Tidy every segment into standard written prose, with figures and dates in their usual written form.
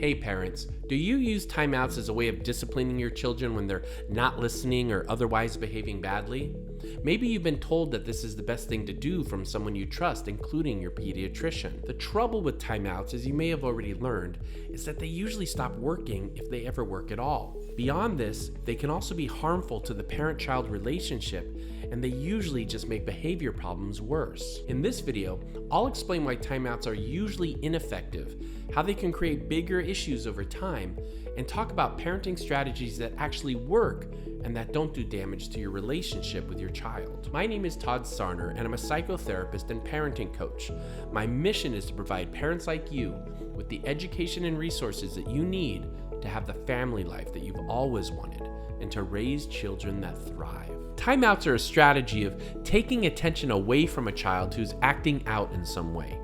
Hey parents, do you use timeouts as a way of disciplining your children when they're not listening or otherwise behaving badly? Maybe you've been told that this is the best thing to do from someone you trust, including your pediatrician. The trouble with timeouts, as you may have already learned, is that they usually stop working if they ever work at all. Beyond this, they can also be harmful to the parent-child relationship, and they usually just make behavior problems worse. In this video, I'll explain why timeouts are usually ineffective, how they can create bigger issues over time, and talk about parenting strategies that actually work and that don't do damage to your relationship with your child. My name is Todd Sarner, and I'm a psychotherapist and parenting coach. My mission is to provide parents like you with the education and resources that you need to have the family life that you've always wanted and to raise children that thrive. Timeouts are a strategy of taking attention away from a child who's acting out in some way.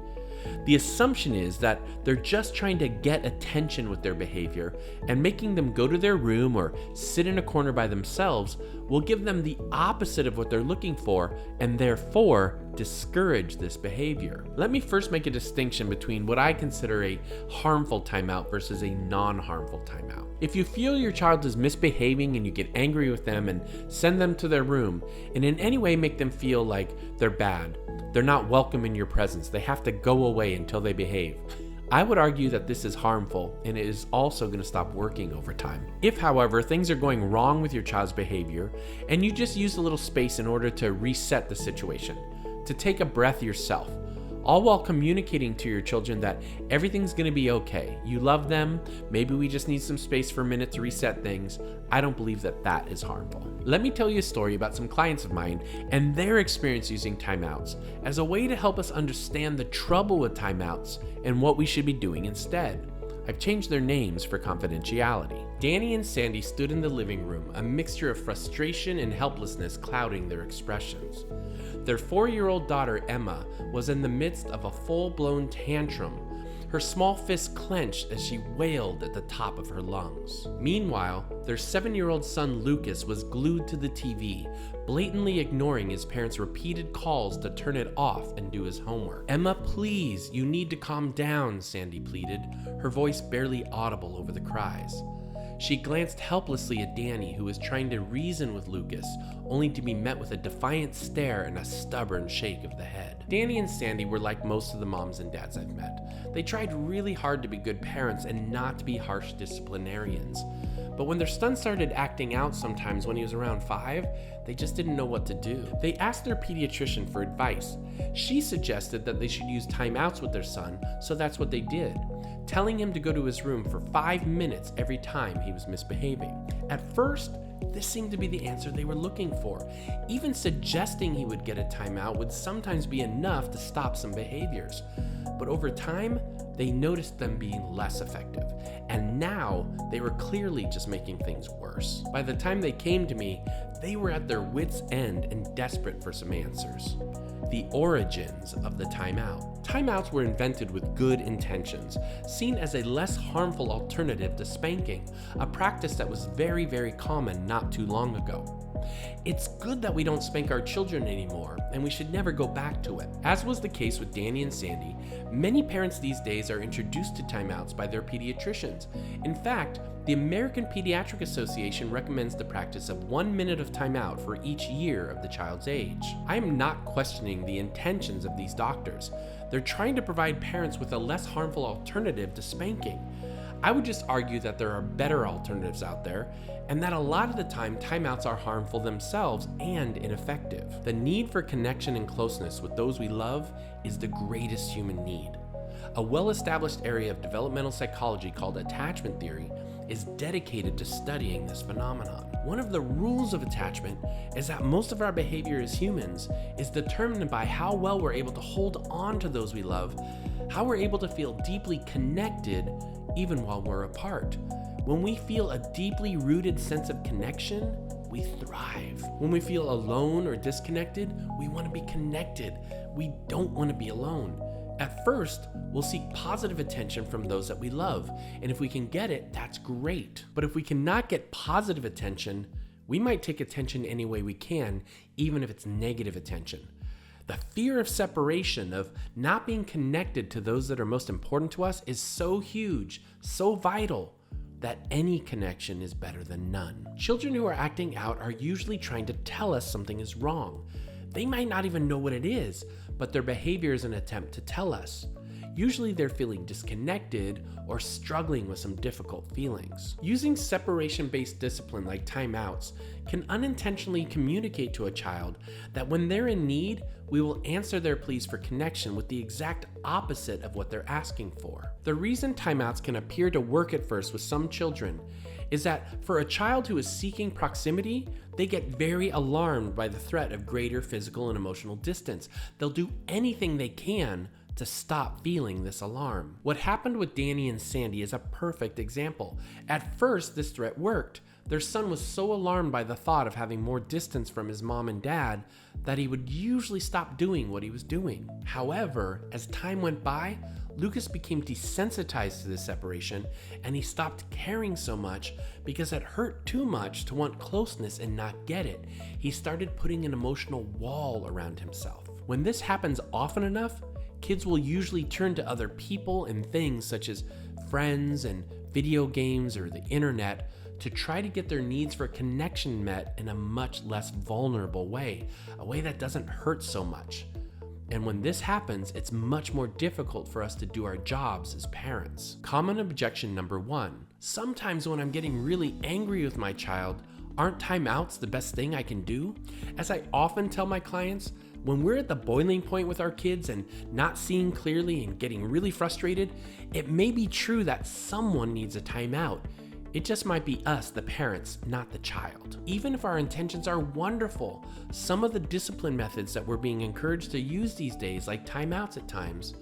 The assumption is that they're just trying to get attention with their behavior, and making them go to their room or sit in a corner by themselves will give them the opposite of what they're looking for and therefore discourage this behavior. Let me first make a distinction between what I consider a harmful timeout versus a non-harmful timeout. If you feel your child is misbehaving and you get angry with them and send them to their room and in any way make them feel like they're bad, they're not welcome in your presence, they have to go away until they behave, I would argue that this is harmful and it is also going to stop working over time. If, however, things are going wrong with your child's behavior and you just use a little space in order to reset the situation, to take a breath yourself, all while communicating to your children that everything's going to be okay, you love them, maybe we just need some space for a minute to reset things, I don't believe that that is harmful. Let me tell you a story about some clients of mine and their experience using timeouts as a way to help us understand the trouble with timeouts and what we should be doing instead. I've changed their names for confidentiality. Danny and Sandy stood in the living room, a mixture of frustration and helplessness clouding their expressions. Their 4-year-old daughter, Emma, was in the midst of a full-blown tantrum, her small fists clenched as she wailed at the top of her lungs. Meanwhile, their 7-year-old son, Lucas, was glued to the TV, blatantly ignoring his parents' repeated calls to turn it off and do his homework. "Emma, please, you need to calm down," Sandy pleaded, her voice barely audible over the cries. She glanced helplessly at Danny, who was trying to reason with Lucas, only to be met with a defiant stare and a stubborn shake of the head. Danny and Sandy were like most of the moms and dads I've met. They tried really hard to be good parents and not to be harsh disciplinarians. But when their son started acting out sometimes when he was around 5, they just didn't know what to do. They asked their pediatrician for advice. She suggested that they should use timeouts with their son, so that's what they did, telling him to go to his room for 5 minutes every time he was misbehaving. At first, this seemed to be the answer they were looking for. Even suggesting he would get a timeout would sometimes be enough to stop some behaviors. But over time, they noticed them being less effective, and now they were clearly just making things worse. By the time they came to me, they were at their wits' end and desperate for some answers. The origins of the timeout. Timeouts were invented with good intentions, seen as a less harmful alternative to spanking, a practice that was very, very common not too long ago. It's good that we don't spank our children anymore, and we should never go back to it. As was the case with Danny and Sandy, many parents these days are introduced to timeouts by their pediatricians. In fact, the American Pediatric Association recommends the practice of 1 minute of timeout for each year of the child's age. I am not questioning the intentions of these doctors. They're trying to provide parents with a less harmful alternative to spanking. I would just argue that there are better alternatives out there, and that a lot of the time timeouts are harmful themselves and ineffective. The need for connection and closeness with those we love is the greatest human need. A well-established area of developmental psychology called attachment theory is dedicated to studying this phenomenon. One of the rules of attachment is that most of our behavior as humans is determined by how well we're able to hold on to those we love, how we're able to feel deeply connected even while we're apart. When we feel a deeply rooted sense of connection, we thrive. When we feel alone or disconnected, we want to be connected. We don't want to be alone. At first, we'll seek positive attention from those that we love, and if we can get it, that's great. But if we cannot get positive attention, we might take attention any way we can, even if it's negative attention. The fear of separation, of not being connected to those that are most important to us, is so huge, so vital, that any connection is better than none. Children who are acting out are usually trying to tell us something is wrong. They might not even know what it is, but their behavior is an attempt to tell us. Usually they're feeling disconnected or struggling with some difficult feelings. Using separation-based discipline like timeouts can unintentionally communicate to a child that when they're in need, we will answer their pleas for connection with the exact opposite of what they're asking for. The reason timeouts can appear to work at first with some children is that for a child who is seeking proximity, they get very alarmed by the threat of greater physical and emotional distance. They'll do anything they can to stop feeling this alarm. What happened with Danny and Sandy is a perfect example. At first, this threat worked. Their son was so alarmed by the thought of having more distance from his mom and dad that he would usually stop doing what he was doing. However, as time went by, Lucas became desensitized to this separation, and he stopped caring so much because it hurt too much to want closeness and not get it. He started putting an emotional wall around himself. When this happens often enough, kids will usually turn to other people and things such as friends and video games or the internet to try to get their needs for connection met in a much less vulnerable way, a way that doesn't hurt so much. And when this happens, it's much more difficult for us to do our jobs as parents. Common objection number 1. Sometimes when I'm getting really angry with my child, aren't timeouts the best thing I can do? As I often tell my clients, when we're at the boiling point with our kids and not seeing clearly and getting really frustrated, it may be true that someone needs a timeout. It just might be us, the parents, not the child. Even if our intentions are wonderful, some of the discipline methods that we're being encouraged to use these days, like timeouts at times,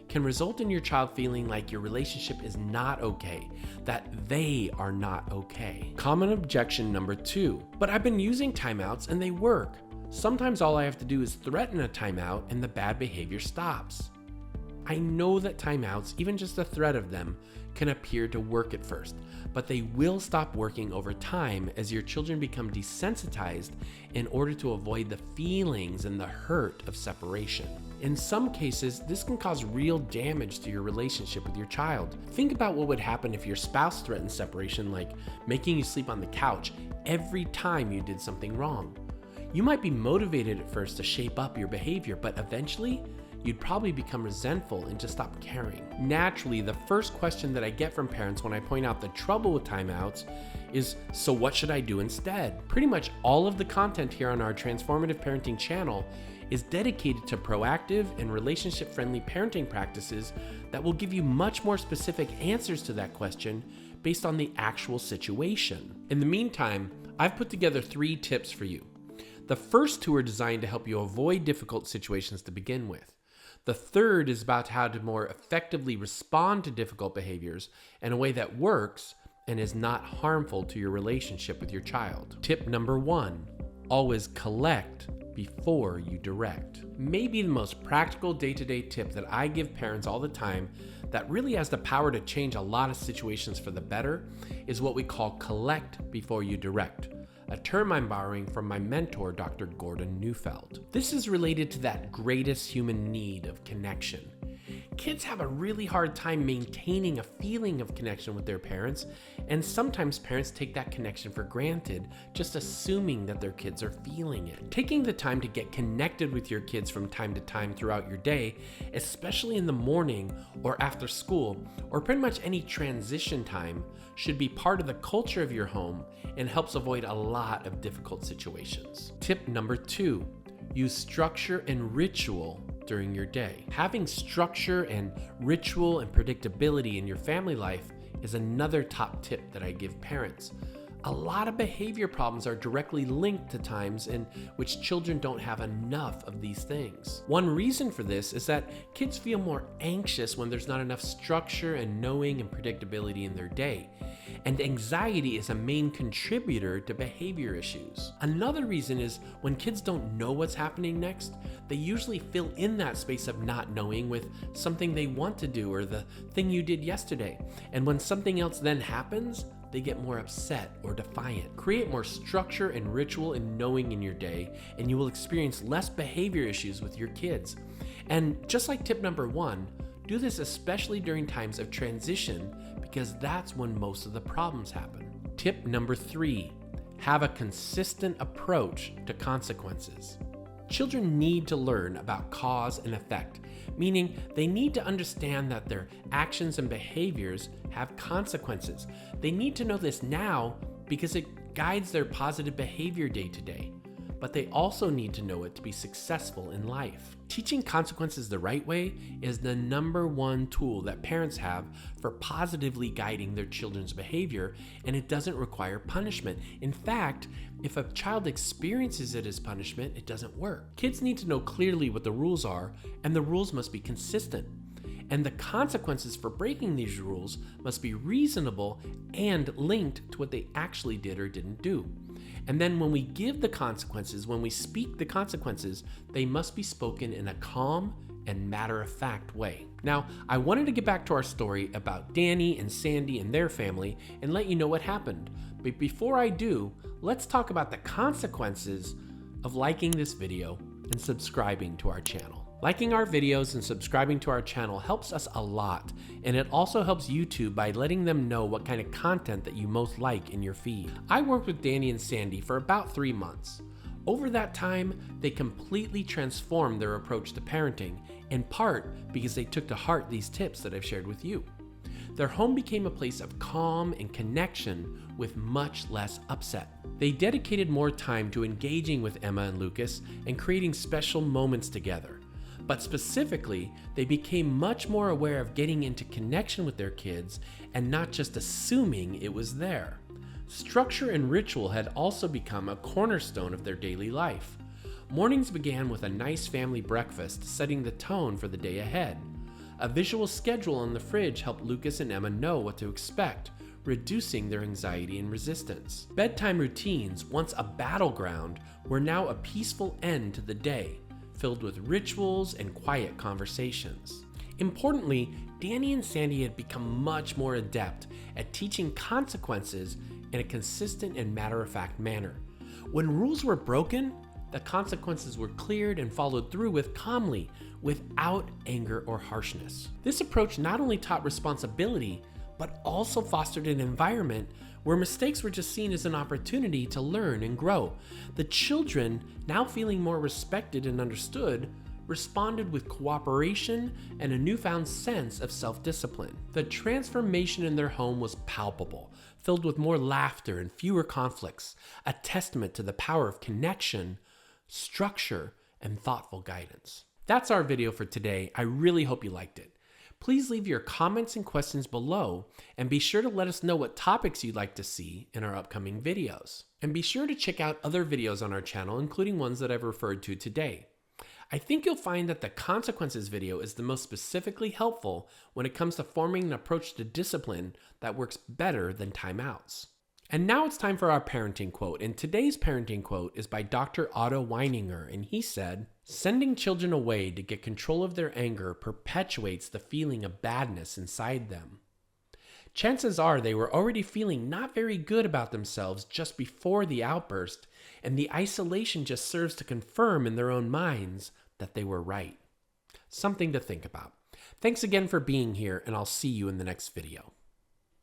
can result in your child feeling like your relationship is not okay, that they are not okay. Common objection number 2. But I've been using timeouts and they work. Sometimes all I have to do is threaten a timeout and the bad behavior stops. I know that timeouts, even just the threat of them, can appear to work at first, but they will stop working over time as your children become desensitized in order to avoid the feelings and the hurt of separation. In some cases, this can cause real damage to your relationship with your child. Think about what would happen if your spouse threatened separation, like making you sleep on the couch every time you did something wrong. You might be motivated at first to shape up your behavior, but eventually, you'd probably become resentful and just stop caring. Naturally, the first question that I get from parents when I point out the trouble with timeouts is, so what should I do instead? Pretty much all of the content here on our Transformative Parenting channel is dedicated to proactive and relationship-friendly parenting practices that will give you much more specific answers to that question based on the actual situation. In the meantime, I've put together 3 tips for you. The first 2 are designed to help you avoid difficult situations to begin with. The third is about how to more effectively respond to difficult behaviors in a way that works and is not harmful to your relationship with your child. Tip number 1, always collect before you direct. Maybe the most practical day-to-day tip that I give parents all the time that really has the power to change a lot of situations for the better is what we call collect before you direct, a term I'm borrowing from my mentor, Dr. Gordon Neufeld. This is related to that greatest human need of connection. Kids have a really hard time maintaining a feeling of connection with their parents, and sometimes parents take that connection for granted, just assuming that their kids are feeling it. Taking the time to get connected with your kids from time to time throughout your day, especially in the morning or after school, or pretty much any transition time, should be part of the culture of your home and helps avoid a lot of difficult situations. Tip number 2, use structure and ritual during your day. Having structure and ritual and predictability in your family life is another top tip that I give parents. A lot of behavior problems are directly linked to times in which children don't have enough of these things. One reason for this is that kids feel more anxious when there's not enough structure and knowing and predictability in their day. And anxiety is a main contributor to behavior issues. Another reason is when kids don't know what's happening next, they usually fill in that space of not knowing with something they want to do or the thing you did yesterday. And when something else then happens, they get more upset or defiant. Create more structure and ritual and knowing in your day, and you will experience less behavior issues with your kids. And just like tip number 1, do this especially during times of transition because that's when most of the problems happen. Tip number 3, have a consistent approach to consequences. Children need to learn about cause and effect, meaning they need to understand that their actions and behaviors have consequences. They need to know this now because it guides their positive behavior day to day, but they also need to know it to be successful in life. Teaching consequences the right way is the number 1 tool that parents have for positively guiding their children's behavior, and it doesn't require punishment. In fact, if a child experiences it as punishment, it doesn't work. Kids need to know clearly what the rules are, and the rules must be consistent. And the consequences for breaking these rules must be reasonable and linked to what they actually did or didn't do. And then when we give the consequences, when we speak the consequences, they must be spoken in a calm and matter-of-fact way. Now, I wanted to get back to our story about Danny and Sandy and their family and let you know what happened. But before I do, let's talk about the consequences of liking this video and subscribing to our channel. Liking our videos and subscribing to our channel helps us a lot, and it also helps YouTube by letting them know what kind of content that you most like in your feed. I worked with Danny and Sandy for about 3 months. Over that time, they completely transformed their approach to parenting, in part because they took to heart these tips that I've shared with you. Their home became a place of calm and connection with much less upset. They dedicated more time to engaging with Emma and Lucas and creating special moments together. But specifically, they became much more aware of getting into connection with their kids and not just assuming it was there. Structure and ritual had also become a cornerstone of their daily life. Mornings began with a nice family breakfast, setting the tone for the day ahead. A visual schedule on the fridge helped Lucas and Emma know what to expect, reducing their anxiety and resistance. Bedtime routines, once a battleground, were now a peaceful end to the day, filled with rituals and quiet conversations. Importantly, Danny and Sandy had become much more adept at teaching consequences in a consistent and matter-of-fact manner. When rules were broken, the consequences were cleared and followed through with calmly, without anger or harshness. This approach not only taught responsibility, but also fostered an environment where mistakes were just seen as an opportunity to learn and grow. The children, now feeling more respected and understood, responded with cooperation and a newfound sense of self-discipline. The transformation in their home was palpable, filled with more laughter and fewer conflicts, a testament to the power of connection, structure, and thoughtful guidance. That's our video for today. I really hope you liked it. Please leave your comments and questions below, and be sure to let us know what topics you'd like to see in our upcoming videos. And be sure to check out other videos on our channel, including ones that I've referred to today. I think you'll find that the consequences video is the most specifically helpful when it comes to forming an approach to discipline that works better than timeouts. And now it's time for our parenting quote, and today's parenting quote is by Dr. Otto Weininger, and he said, "Sending children away to get control of their anger perpetuates the feeling of badness inside them. Chances are they were already feeling not very good about themselves just before the outburst, and the isolation just serves to confirm in their own minds that they were right." Something to think about. Thanks again for being here, and I'll see you in the next video.